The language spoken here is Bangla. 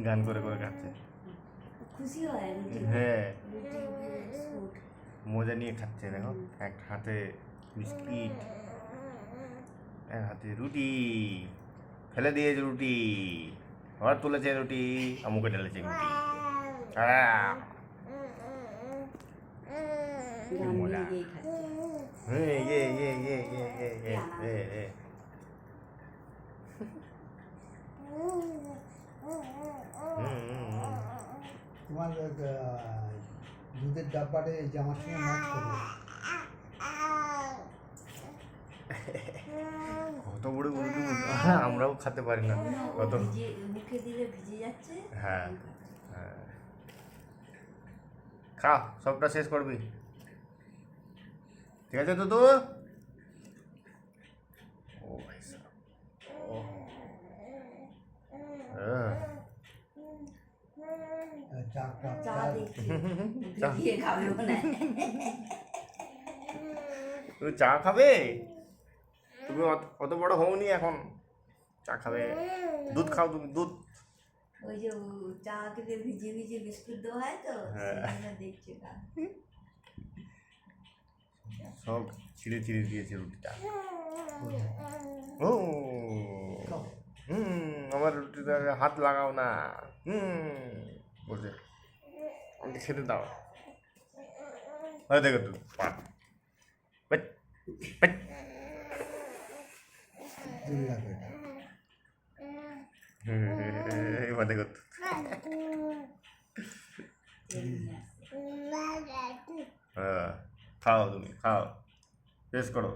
গান করে করে খাচ্ছে। খুশি হয় রুটি হ্যাঁ, রুটি বিস্কুট মজা নিয়ে খাচ্ছে। দেখো, এক হাতে বিস্কিট, এক হাতে রুটি। ফেলে দিয়েছে রুটি, আবার তুলেছে রুটি, মুখে ঢেলেছে রুটি। গান মজা। নিয়ে খাচ্ছে হ্যাঁ, এ। তোমার দুধের ডাব্বাটা এই জামার সঙ্গে ম্যাচ করবে। কত বড় রুটি, আমরাও খেতে পারি না। কত মুখে দিলে ভিজে যাচ্ছে। হ্যাঁ, হ্যাঁ, খা, সবটা শেষ করবি, ঠিক আছে? তো ও ভাই সাহেব, চা দেখি চা। দিয়ে খাবে মনে হয়। তুমি চা খাবে? তুমি অত বড় হওনি এখন, চা খাবে? দুধ খাও তুমি, দুধ। ওই যে চা খেতে ভিজে ভিজে বিস্কুট দেওয়া হয় তো হ্যাঁ। সেজন্য দেখছে না। সব ছিঁড়ে ছিঁড়ে দিয়েছে রুটিটা। ও আমার রুটিটা হাত লাগাও না, বলছে আমাকে খেতে দাও। দেখো তো, এবার দেখো তো। হ্যাঁ, খাও, তুমি খাও, শেষ করো।